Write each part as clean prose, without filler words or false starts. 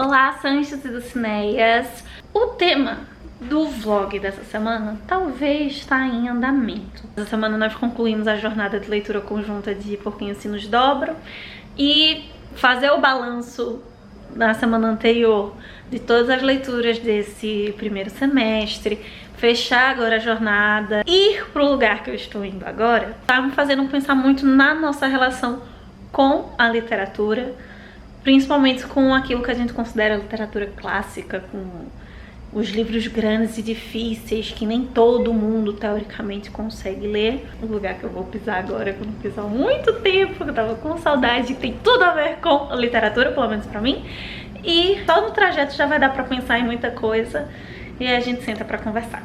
Olá, Sanchos e Dulcineias! O tema do vlog dessa semana talvez está em andamento. Essa semana nós concluímos a jornada de leitura conjunta de Porquinhos Se Nos Dobram e fazer o balanço na semana anterior de todas as leituras desse primeiro semestre, fechar agora a jornada, ir pro lugar que eu estou indo agora, tá me fazendo pensar muito na nossa relação com a literatura, principalmente com aquilo que a gente considera literatura clássica, com os livros grandes e difíceis que nem todo mundo teoricamente consegue ler. O lugar que eu vou pisar agora, que eu não piso há muito tempo, que eu tava com saudade, que tem tudo a ver com a literatura, pelo menos pra mim. E só no trajeto já vai dar pra pensar em muita coisa e aí a gente senta pra conversar.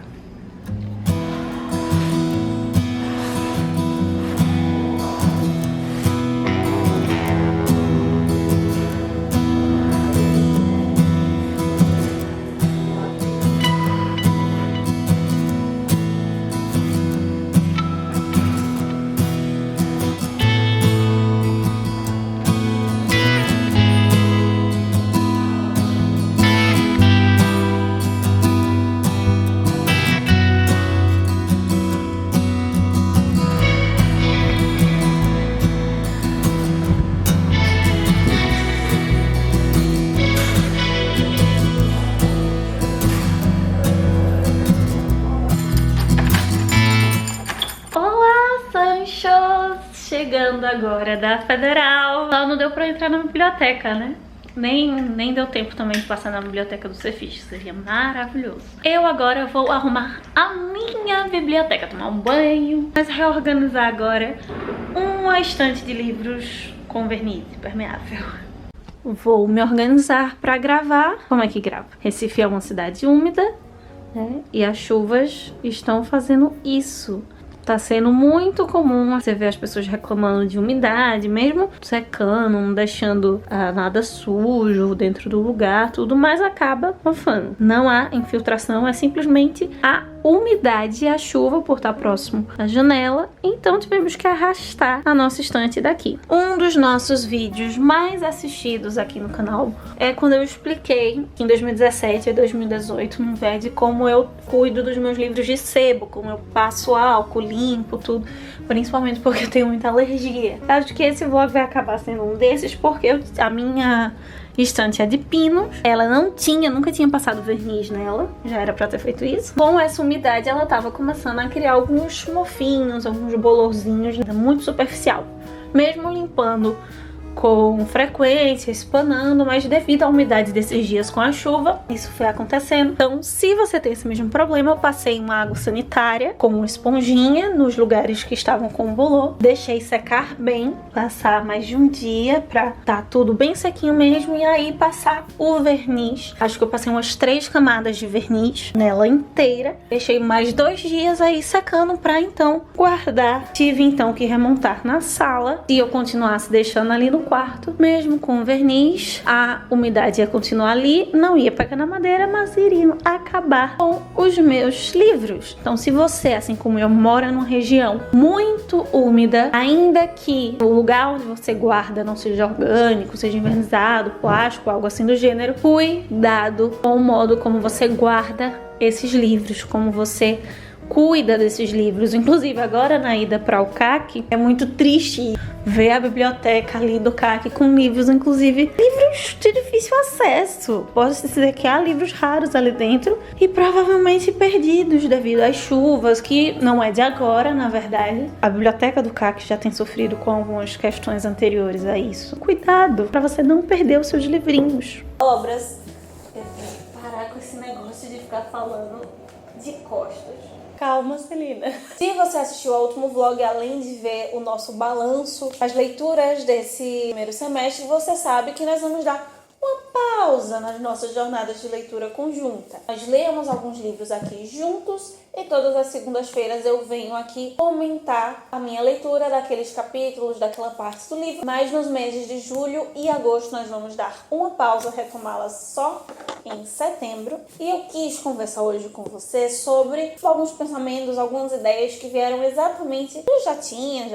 Chegando agora da Federal. Só não deu pra entrar na biblioteca, né? Nem deu tempo também de passar na biblioteca do Cefis, seria maravilhoso. Eu agora vou arrumar a minha biblioteca, tomar um banho, mas reorganizar agora uma estante de livros com verniz impermeável. Vou me organizar pra gravar. Como é que grava? Recife é uma cidade úmida, né? E as chuvas estão fazendo isso. Tá sendo muito comum você ver as pessoas reclamando de umidade, mesmo secando, não deixando nada sujo dentro do lugar, tudo, mas acaba mofando. Não há infiltração, é simplesmente a umidade e a chuva por estar próximo à janela, então tivemos que arrastar a nossa estante daqui. Um dos nossos vídeos mais assistidos aqui no canal é quando eu expliquei em 2017 e 2018 no VED como eu cuido dos meus livros de sebo, como eu passo álcool, limpo tudo, principalmente porque eu tenho muita alergia. Acho que esse vlog vai acabar sendo um desses porque a minha estante é de pinos, ela nunca tinha passado verniz nela, já era pra ter feito isso. Com essa umidade ela tava começando a criar alguns mofinhos, alguns bolorzinhos, muito superficial. Mesmo limpando com frequência, espanando, mas devido à umidade desses dias com a chuva, isso foi acontecendo. Então, se você tem esse mesmo problema, eu passei uma água sanitária com uma esponjinha nos lugares que estavam com bolor, deixei secar bem, passar mais de um dia pra tá tudo bem sequinho mesmo, e aí passar o verniz. Acho que eu passei umas 3 camadas de verniz nela inteira, deixei mais 2 dias aí secando pra então guardar. Tive então que remontar na sala, e eu continuasse deixando ali no quarto, mesmo com verniz, a umidade ia continuar ali, não ia pegar na madeira, mas iria acabar com os meus livros. Então, se você, assim como eu, mora numa região muito úmida, ainda que o lugar onde você guarda não seja orgânico, seja invernizado, plástico, algo assim do gênero, cuidado com o modo como você guarda esses livros, como você cuida desses livros. Inclusive agora na ida para o CAC é muito triste ver a biblioteca ali do CAC com livros, inclusive livros de difícil acesso. Pode-se dizer que há livros raros ali dentro e provavelmente perdidos devido às chuvas, que não é de agora, na verdade. A biblioteca do CAC já tem sofrido com algumas questões anteriores a isso. Cuidado para você não perder os seus livrinhos. Obras. Eu tenho que parar com esse negócio de ficar falando de costas. Calma, Celina. Se você assistiu ao último vlog, além de ver o nosso balanço, as leituras desse primeiro semestre, você sabe que nós vamos dar uma pausa nas nossas jornadas de leitura conjunta. Nós lemos alguns livros aqui juntos e todas as segundas-feiras eu venho aqui comentar a minha leitura daqueles capítulos, daquela parte do livro. Mas nos meses de julho e agosto nós vamos dar uma pausa, retomá-la só em setembro. E eu quis conversar hoje com você sobre alguns pensamentos, algumas ideias que vieram exatamente, eu já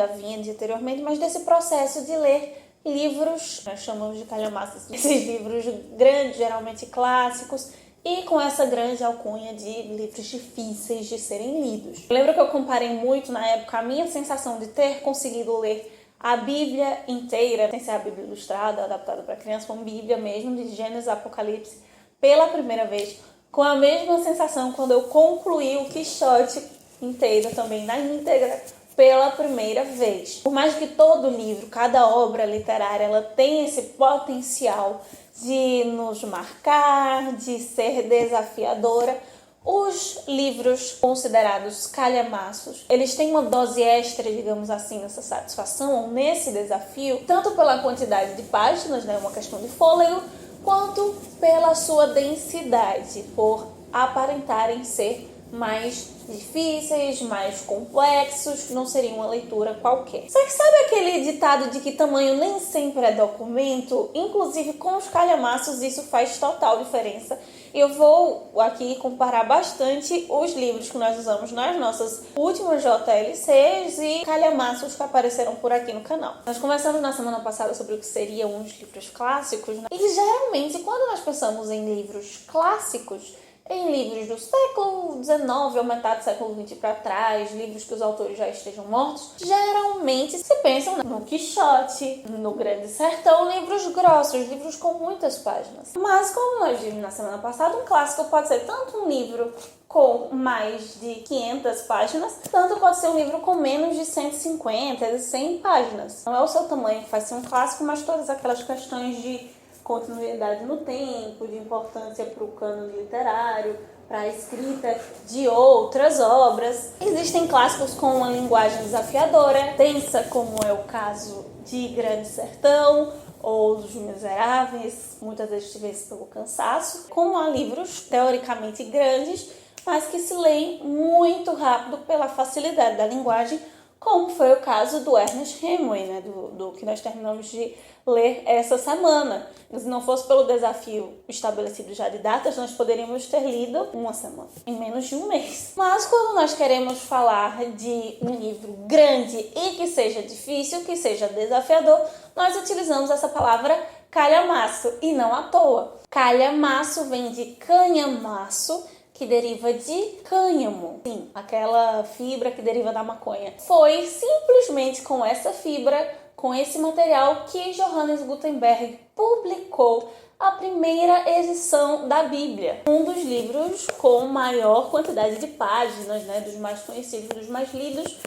vinha de anteriormente, mas desse processo de ler livros, nós chamamos de calhamaços, esses livros grandes, geralmente clássicos, e com essa grande alcunha de livros difíceis de serem lidos. Eu lembro que eu comparei muito na época a minha sensação de ter conseguido ler a Bíblia inteira, sem ser a Bíblia ilustrada, adaptada para criança, uma Bíblia mesmo, de Gênesis a Apocalipse, pela primeira vez, com a mesma sensação quando eu concluí o Quixote inteiro também na íntegra, pela primeira vez. Por mais que todo livro, cada obra literária, ela tem esse potencial de nos marcar, de ser desafiadora, os livros considerados calhamaços, eles têm uma dose extra, digamos assim, nessa satisfação, nesse desafio, tanto pela quantidade de páginas, né, uma questão de fôlego, quanto pela sua densidade, por aparentarem ser mais difíceis, mais complexos, não seria uma leitura qualquer. Só que sabe aquele ditado de que tamanho nem sempre é documento? Inclusive com os calhamaços isso faz total diferença. Eu vou aqui comparar bastante os livros que nós usamos nas nossas últimas JLCs e calhamaços que apareceram por aqui no canal. Nós conversamos na semana passada sobre o que seriam os livros clássicos, né? E geralmente quando nós pensamos em livros clássicos, em livros do século XIX ou metade do século XX para trás, livros que os autores já estejam mortos, geralmente se pensam no Quixote, no Grande Sertão, livros grossos, livros com muitas páginas. Mas como nós vimos na semana passada, um clássico pode ser tanto um livro com mais de 500 páginas, tanto pode ser um livro com menos de 150, 100 páginas. Não é o seu tamanho que faz ser um clássico, mas todas aquelas questões de continuidade no tempo, de importância para o cânone literário, para a escrita de outras obras. Existem clássicos com uma linguagem desafiadora, densa, como é o caso de Grande Sertão ou dos Miseráveis, muitas vezes vencidos pelo cansaço, como há livros teoricamente grandes, mas que se leem muito rápido pela facilidade da linguagem, como foi o caso do Ernest Hemingway, né, do que nós terminamos de ler essa semana. Se não fosse pelo desafio estabelecido já de datas, nós poderíamos ter lido uma semana, em menos de um mês. Mas quando nós queremos falar de um livro grande e que seja difícil, que seja desafiador, nós utilizamos essa palavra calhamaço, e não à toa. Calhamaço vem de canhamaço, que deriva de cânhamo, sim, aquela fibra que deriva da maconha. Foi simplesmente com essa fibra, com esse material, que Johannes Gutenberg publicou a primeira edição da Bíblia. Um dos livros com maior quantidade de páginas, né, dos mais conhecidos, dos mais lidos,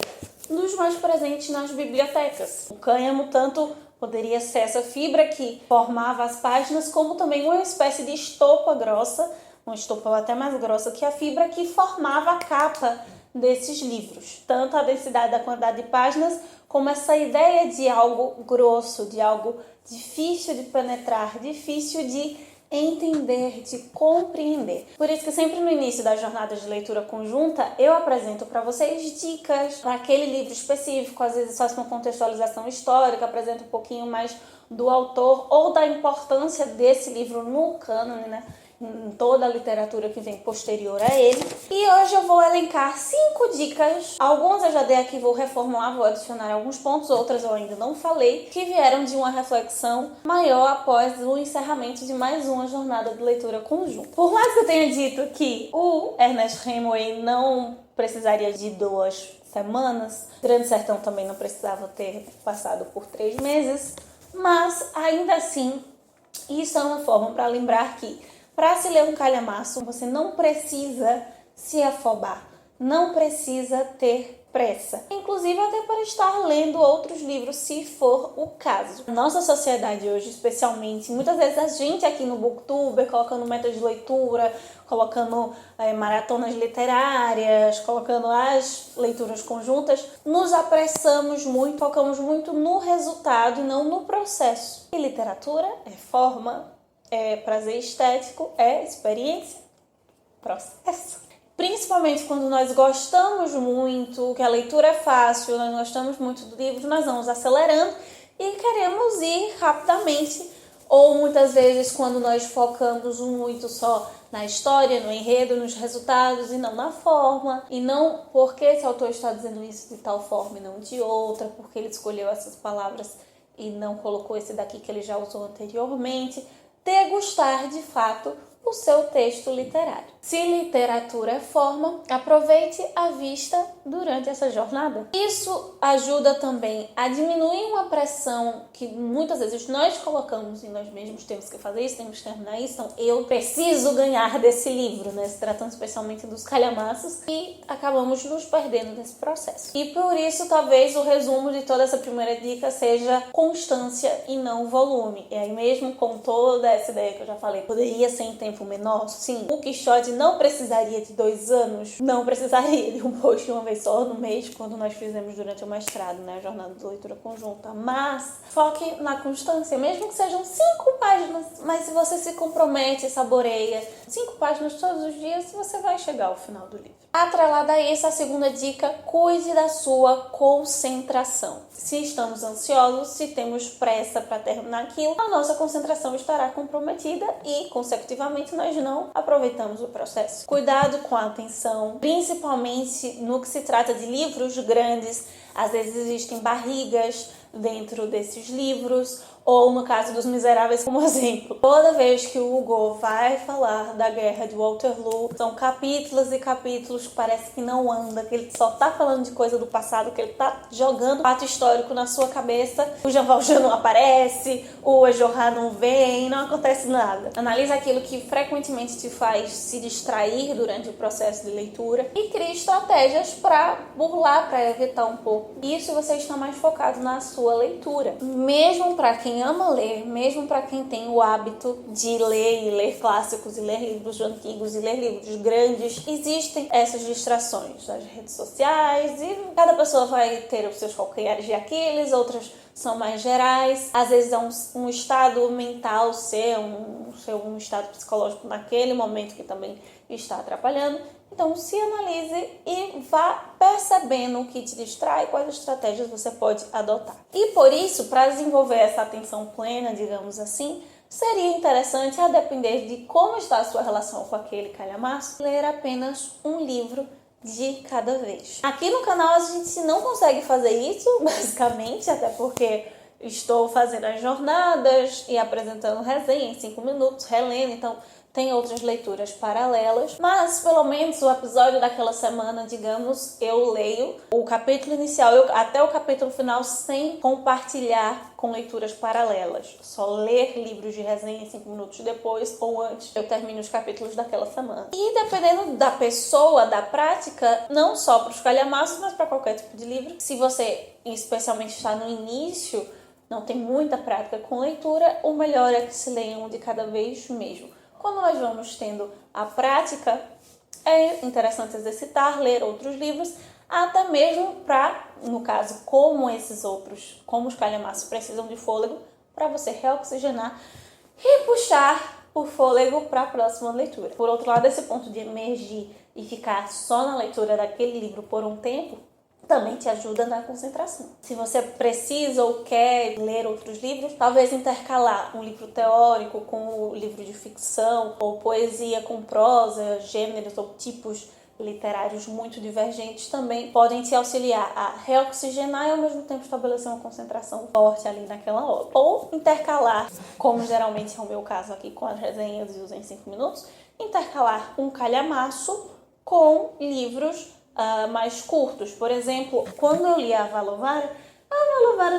dos mais presentes nas bibliotecas. O cânhamo tanto poderia ser essa fibra que formava as páginas, como também uma espécie de estopa grossa, uma estopa até mais grossa que a fibra, que formava a capa desses livros. Tanto a densidade da quantidade de páginas, como essa ideia de algo grosso, de algo difícil de penetrar, difícil de entender, de compreender. Por isso que sempre no início da jornada de leitura conjunta, eu apresento para vocês dicas para aquele livro específico, às vezes faço uma contextualização histórica, apresento um pouquinho mais do autor ou da importância desse livro no cânone, né? Em toda a literatura que vem posterior a ele. E hoje eu vou elencar 5 dicas. Algumas eu já dei aqui, vou reformular, vou adicionar alguns pontos, outras eu ainda não falei, que vieram de uma reflexão maior após o encerramento de mais uma jornada de leitura conjunta. Por mais que eu tenha dito que o Ernest Hemingway não precisaria de 2 semanas, Grande Sertão também não precisava ter passado por 3 meses, mas ainda assim, isso é uma forma para lembrar que para se ler um calhamaço, você não precisa se afobar, não precisa ter pressa. Inclusive até para estar lendo outros livros, se for o caso. Nossa sociedade hoje, especialmente, muitas vezes a gente aqui no Booktuber, colocando metas de leitura, colocando maratonas literárias, colocando as leituras conjuntas, nos apressamos muito, focamos muito no resultado e não no processo. E literatura é forma, é prazer estético, é experiência, processo. Principalmente quando nós gostamos muito, que a leitura é fácil, nós gostamos muito do livro, nós vamos acelerando e queremos ir rapidamente. Ou muitas vezes quando nós focamos muito só na história, no enredo, nos resultados e não na forma. E não porque esse autor está dizendo isso de tal forma e não de outra, porque ele escolheu essas palavras e não colocou esse daqui que ele já usou anteriormente, degustar de fato o seu texto literário. Se literatura é forma, aproveite a vista durante essa jornada. Isso ajuda também a diminuir uma pressão que muitas vezes nós colocamos em nós mesmos, temos que fazer isso, temos que terminar isso, então eu preciso ganhar desse livro, né? Se tratando especialmente dos calhamaços, e acabamos nos perdendo nesse processo. E por isso, talvez o resumo de toda essa primeira dica seja constância e não volume. E aí mesmo com toda essa ideia que eu já falei, poderia ser em tempo menor? Sim. O Quixote não precisaria de 2 anos, não precisaria de um post uma vez só no mês, quando nós fizemos durante o mestrado, né, a jornada de leitura conjunta. Mas foque na constância, mesmo que sejam 5 páginas, mas se você se compromete, saboreia 5 páginas todos os dias, você vai chegar ao final do livro. Atrelada a isso, a segunda dica, cuide da sua concentração. Se estamos ansiosos, se temos pressa para terminar aquilo, a nossa concentração estará comprometida e, consecutivamente, nós não aproveitamos o processo. Cuidado com a atenção, principalmente no que se trata de livros grandes. Às vezes existem barrigas dentro desses livros, ou no caso dos Miseráveis como exemplo. Toda vez que o Hugo vai falar da guerra de Waterloo, são capítulos e capítulos que parece que não anda, que ele só tá falando de coisa do passado, que ele tá jogando fato histórico na sua cabeça, o Jean Valjean não aparece, o Enjolras não vem, não acontece nada. Analise aquilo que frequentemente te faz se distrair durante o processo de leitura e crie estratégias para burlar, para evitar um pouco. Isso você está mais focado na sua leitura. Mesmo para quem ama ler, mesmo para quem tem o hábito de ler e ler clássicos e ler livros antigos e ler livros grandes, existem essas distrações das redes sociais e cada pessoa vai ter os seus calcanhares de Aquiles, outras são mais gerais. Às vezes é um estado mental um estado psicológico naquele momento que também está atrapalhando. Então se analise e vá percebendo o que te distrai, quais estratégias você pode adotar. E por isso, para desenvolver essa atenção plena, digamos assim, seria interessante, a depender de como está a sua relação com aquele calhamaço, ler apenas um livro de cada vez. Aqui no canal a gente não consegue fazer isso, basicamente, até porque estou fazendo as jornadas e apresentando resenha em 5 minutos, relendo, então tem outras leituras paralelas, mas pelo menos o episódio daquela semana, digamos, eu leio o capítulo inicial até o capítulo final sem compartilhar com leituras paralelas. Só ler livros de resenha 5 minutos depois ou antes eu termino os capítulos daquela semana. E dependendo da pessoa, da prática, não só para os calhamaços, mas para qualquer tipo de livro, se você especialmente está no início, não tem muita prática com leitura, o melhor é que se leia um de cada vez mesmo. Quando nós vamos tendo a prática, é interessante exercitar, ler outros livros, até mesmo para, no caso, como esses outros, como os calhamaços precisam de fôlego, para você reoxigenar e puxar o fôlego para a próxima leitura. Por outro lado, esse ponto de emergir e ficar só na leitura daquele livro por um tempo, também te ajuda na concentração. Se você precisa ou quer ler outros livros, talvez intercalar um livro teórico com o livro de ficção, ou poesia com prosa, gêneros ou tipos literários muito divergentes também podem te auxiliar a reoxigenar e ao mesmo tempo estabelecer uma concentração forte ali naquela obra. Ou intercalar, como geralmente é o meu caso aqui com as resenhas e os em 5 minutos, intercalar um calhamaço com livros mais curtos. Por exemplo, quando eu li a Avalovara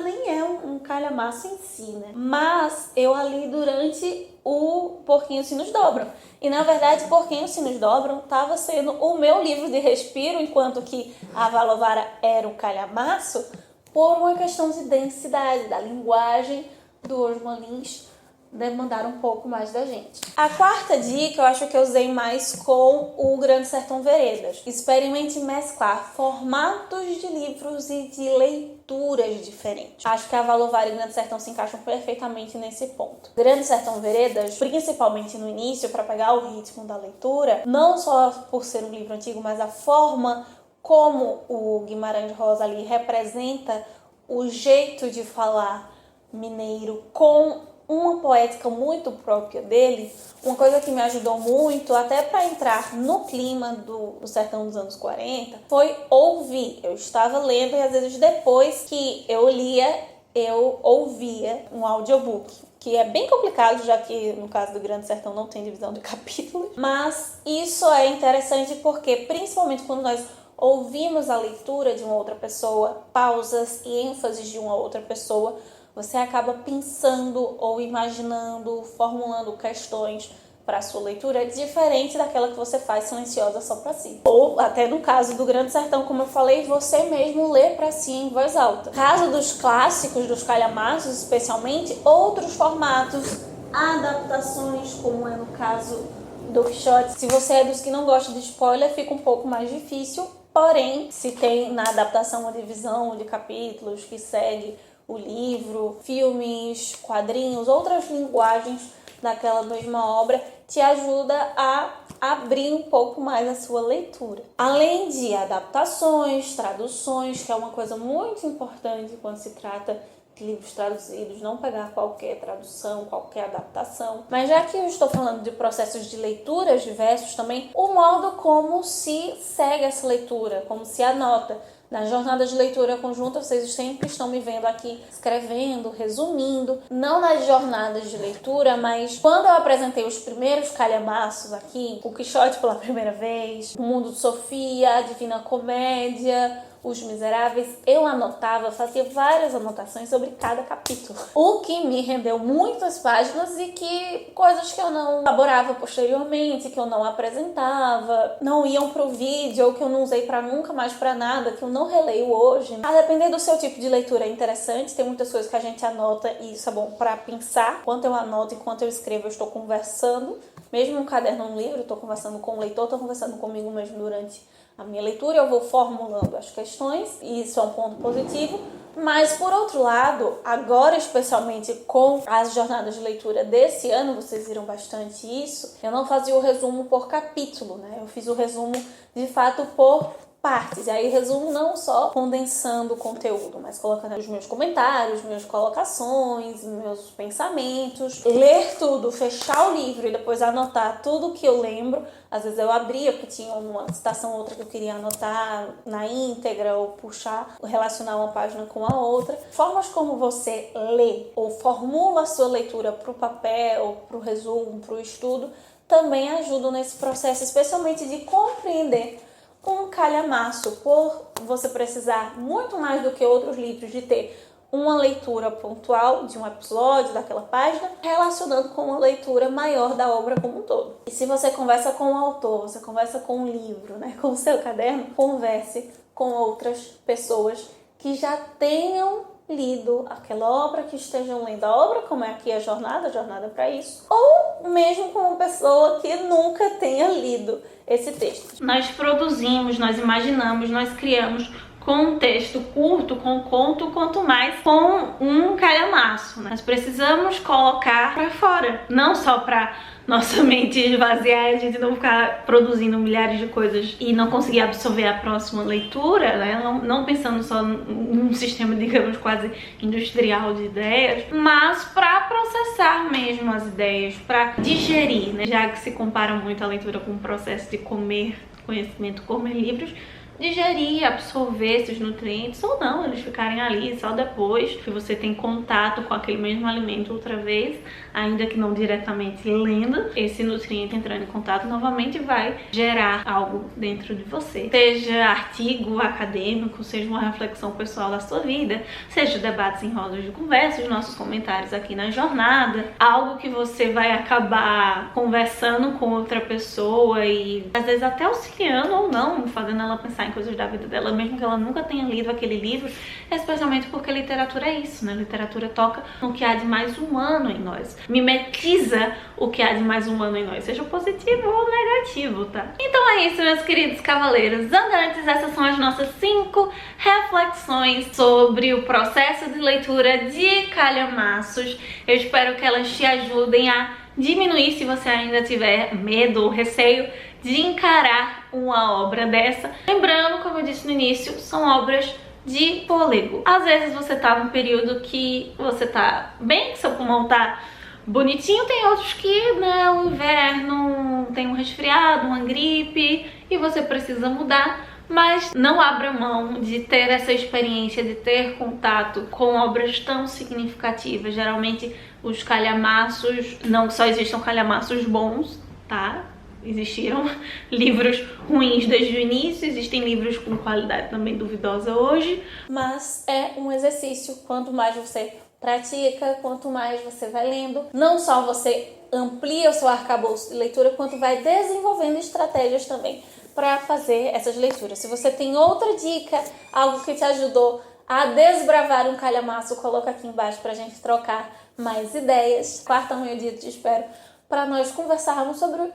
nem é um calhamaço em si, né? Mas eu a li durante o Porquinho se nos Dobram. E na verdade, Porquinho se nos Dobram estava sendo o meu livro de respiro, enquanto que a Avalovara era o calhamaço, por uma questão de densidade, da linguagem do Osman Lins demandar um pouco mais da gente. A quarta dica eu acho que eu usei mais com o Grande Sertão Veredas. Experimente mesclar formatos de livros e de leituras diferentes. Acho que a Avalovara e o Grande Sertão se encaixam perfeitamente nesse ponto. Grande Sertão Veredas, principalmente no início, para pegar o ritmo da leitura, não só por ser um livro antigo, mas a forma como o Guimarães Rosa ali representa o jeito de falar mineiro com uma poética muito própria dele. Uma coisa que me ajudou muito, até para entrar no clima do sertão dos anos 40, foi ouvir. Eu estava lendo e às vezes depois que eu lia, eu ouvia um audiobook, que é bem complicado, já que no caso do Grande Sertão não tem divisão de capítulos, mas isso é interessante porque, principalmente quando nós ouvimos a leitura de uma outra pessoa, pausas e ênfases de uma outra pessoa, você acaba pensando ou imaginando, formulando questões para a sua leitura diferente daquela que você faz silenciosa só para si. Ou até no caso do Grande Sertão, como eu falei, você mesmo lê para si em voz alta. No caso dos clássicos, dos calhamaços especialmente, outros formatos, adaptações, como é no caso do Quixote. Se você é dos que não gosta de spoiler, fica um pouco mais difícil, porém, se tem na adaptação uma divisão de capítulos que segue o livro, filmes, quadrinhos, outras linguagens daquela mesma obra, te ajuda a abrir um pouco mais a sua leitura. Além de adaptações, traduções, que é uma coisa muito importante quando se trata de livros traduzidos, não pegar qualquer tradução, qualquer adaptação. Mas já que eu estou falando de processos de leituras diversos também, o modo como se segue essa leitura, como se anota. Na jornada de leitura conjunta, vocês sempre estão me vendo aqui escrevendo, resumindo. Não nas jornadas de leitura, mas quando eu apresentei os primeiros calhamaços aqui, o Quixote pela primeira vez, o Mundo de Sofia, a Divina Comédia, Os Miseráveis, eu anotava, fazia várias anotações sobre cada capítulo. O que me rendeu muitas páginas e que coisas que eu não elaborava posteriormente, que eu não apresentava, não iam pro vídeo ou que eu não usei pra nunca mais pra nada, que eu não releio hoje. A depender do seu tipo de leitura é interessante, tem muitas coisas que a gente anota e isso é bom pra pensar. Enquanto eu anoto, enquanto eu escrevo, eu estou conversando. Mesmo no caderno, no livro, eu estou conversando com o leitor, estou conversando comigo mesmo durante a minha leitura, eu vou formulando as questões, e isso é um ponto positivo. Mas, por outro lado, agora especialmente com as jornadas de leitura desse ano, vocês viram bastante isso, eu não fazia o resumo por capítulo, né? Eu fiz o resumo, de fato, por partes. E aí, resumo não só condensando o conteúdo, mas colocando os meus comentários, minhas colocações, meus pensamentos. Ler tudo, fechar o livro e depois anotar tudo que eu lembro. Às vezes eu abria porque tinha uma citação ou outra que eu queria anotar na íntegra ou puxar, relacionar uma página com a outra. Formas como você lê ou formula a sua leitura para o papel, para o resumo, para o estudo, também ajudam nesse processo, especialmente de compreender um calhamaço, por você precisar muito mais do que outros livros de ter uma leitura pontual de um episódio, daquela página, relacionando com uma leitura maior da obra como um todo. E se você conversa com o autor, você conversa com o livro, né, com o seu caderno, converse com outras pessoas que já tenham lido aquela obra, que estejam lendo a obra, como é aqui a jornada para isso, ou mesmo com uma pessoa que nunca tenha lido esse texto. Nós produzimos, nós imaginamos, nós criamos com um texto curto, com um conto, quanto mais com um calhamaço, né? Nós precisamos colocar para fora, não só para nossa mente esvaziar e a gente não ficar produzindo milhares de coisas e não conseguir absorver a próxima leitura, né? Não pensando só num sistema, digamos, quase industrial de ideias, mas para processar mesmo as ideias, para digerir, né? Já que se compara muito a leitura com o processo de comer conhecimento, comer livros, digerir, absorver esses nutrientes ou não, eles ficarem ali só depois que você tem contato com aquele mesmo alimento outra vez, ainda que não diretamente lendo, esse nutriente entrando em contato novamente vai gerar algo dentro de você. Seja artigo acadêmico, seja uma reflexão pessoal da sua vida, seja debates em rodas de conversa, os nossos comentários aqui na jornada, algo que você vai acabar conversando com outra pessoa e às vezes até auxiliando ou não, fazendo ela pensar em coisas da vida dela, mesmo que ela nunca tenha lido aquele livro, especialmente porque literatura é isso, né? Literatura toca no que há de mais humano em nós, mimetiza o que há de mais humano em nós, seja positivo ou negativo, tá? Então é isso, meus queridos cavaleiros andantes, essas são as nossas 5 reflexões sobre o processo de leitura de calhamaços. Eu espero que elas te ajudem a diminuir, se você ainda tiver medo ou receio de encarar uma obra dessa. Lembrando, como eu disse no início, são obras de fôlego. Às vezes você tá num período que você tá bem, seu pulmão tá bonitinho, tem outros que, né, o inverno tem um resfriado, uma gripe e você precisa mudar. Mas não abra mão de ter essa experiência, de ter contato com obras tão significativas. Geralmente os calhamaços, não só existem calhamaços bons, tá? Existiram livros ruins desde o início, existem livros com qualidade também duvidosa hoje. Mas é um exercício, quanto mais você pratica, quanto mais você vai lendo, não só você amplia o seu arcabouço de leitura, quanto vai desenvolvendo estratégias também para fazer essas leituras. Se você tem outra dica, algo que te ajudou a desbravar um calhamaço, coloca aqui embaixo pra gente trocar mais ideias. Quarta manhã dia te espero para nós conversarmos sobre um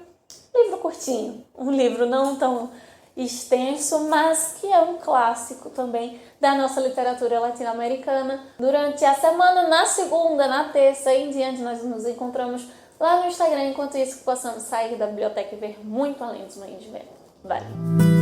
livro curtinho, um livro não tão extenso, mas que é um clássico também da nossa literatura latino-americana. Durante a semana, na segunda, na terça e em diante, nós nos encontramos lá no Instagram. Enquanto isso, que possamos sair da biblioteca e ver muito além dos Manhãs de Vento. Vale!